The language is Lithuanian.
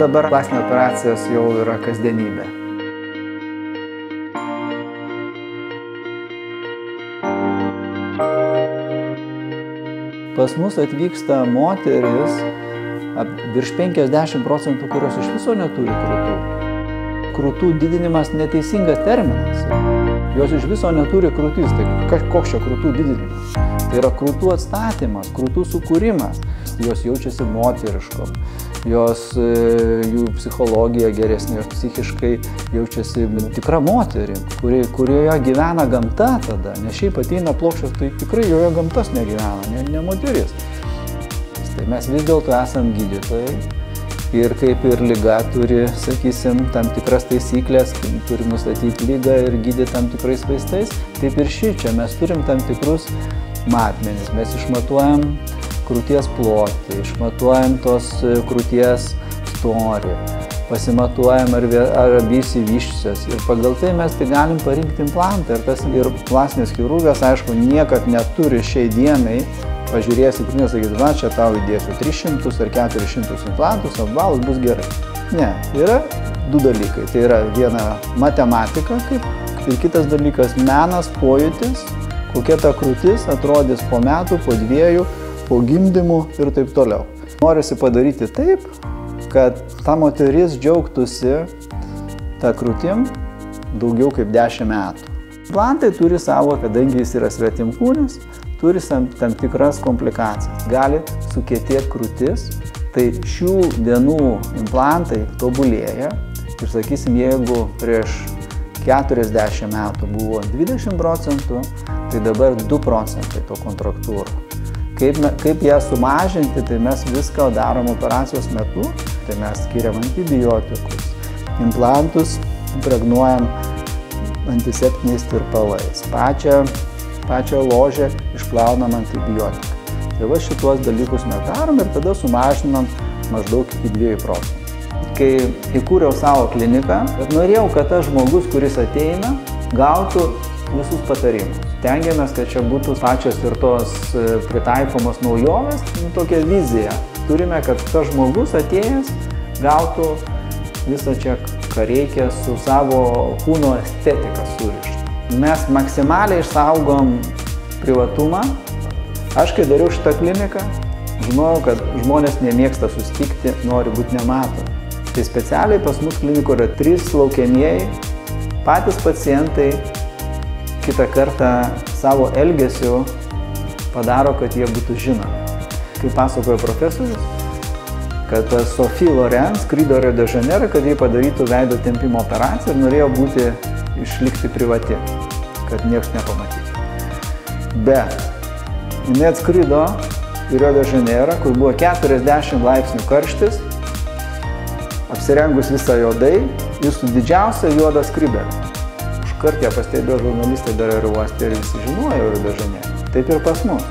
dabar plastinės operacijos jau yra kasdienybė. Pas mus atvyksta moteris, virš 50%, kurios iš viso neturi krūtų. Krūtų didinimas neteisingas terminas. Jos iš viso neturi krūtis. Tai koks čia krūtų didinimas? Tai yra krūtų atstatymas, krūtų sukūrimas. Jos jaučiasi moteriškom. Jų psichologija geresnė, jos psichiškai jaučiasi tikra moterim, kurioje gyvena gamta tada. Nes šiaip ateina plokščias, tai tikrai joje gamtas negyvena, ne moteris. Tai mes vis dėlto esam gydytojai. Ir kaip ir liga turi, sakysim, tam tikras taisyklės, turi nustatyti ligą ir gydyti tam tikrais vaistais, taip ir čia mes turim tam tikrus matmenis. Mes išmatuojam krūties plotį, išmatuojam tos krūties storį, pasimatuojam ar abi išsivysčiusios. Ir pagal tai mes tai galim parinkti implantą. Ir plastinis chirurgas, aišku, niekad neturi šiai dienai pažiūrėjęs į krūtinę, sakyti, na, čia tau įdėsiu 300 ar 400 implantus, apvalus bus gerai. Ne, yra du dalykai. Tai yra viena matematika, ir kitas dalykas menas, pojūtis, kokia ta krūtis atrodys po metų, po 2, po gimdymų ir taip toliau. Norisi padaryti taip, kad ta moteris džiaugtųsi tą krūtim daugiau kaip 10 metų. Implantai turi savo, kadangi jis yra svetimkūnis, turi tam tikras komplikacijas. Gali sukietėti krūtis, tai šių dienų implantai tobulėja. Ir sakysim, jeigu prieš 40 metų buvo 20%, tai dabar 2% to kontraktūrų. Kaip ją sumažinti, tai mes viską darom operacijos metu. Tai mes skiriam antibiotikus, implantus impregnuojam antiseptiniais tirpalais. Pačią ložę išplaunam antibiotiką. Tai va šituos dalykus mes darom ir tada sumažinam maždaug iki 2%. Kai įkūriau savo kliniką, norėjau, kad tas žmogus, kuris ateina, gautų visus patarimus. Tengiamės, kad čia būtų pačios ir tos pritaikomos naujovės, tokia vizija. Turime, kad tas žmogus atėjęs gautų visą čia, ką reikia su savo kūno estetika surišta. Mes maksimaliai išsaugom privatumą. Aš, kai dariau šitą kliniką, žinojau, kad žmonės nemėgsta susitikti, nori būti nematomi. Tai specialiai pas mus klinikoje yra 3 laukiamieji. Patys pacientai kitą kartą savo elgesiu padaro, kad jie būtų žinomi. Kaip pasakojo profesorius, kad Sophie Loren skrido Rio de Janeiro, kad jie padarytų veido tempimo operaciją ir norėjo išlikti privati, kad nieks nepamatytų. Bet jinai atskrido į Rio de Janeiro, kur buvo 40 laipsnių karštis, apsirengus visą juodai ir su didžiausia juoda skrybėle. Užkart ją pastebėjo žurnalistai dar aerouoste ir visi žinojo Rio de Janeiro. Taip ir pas mus.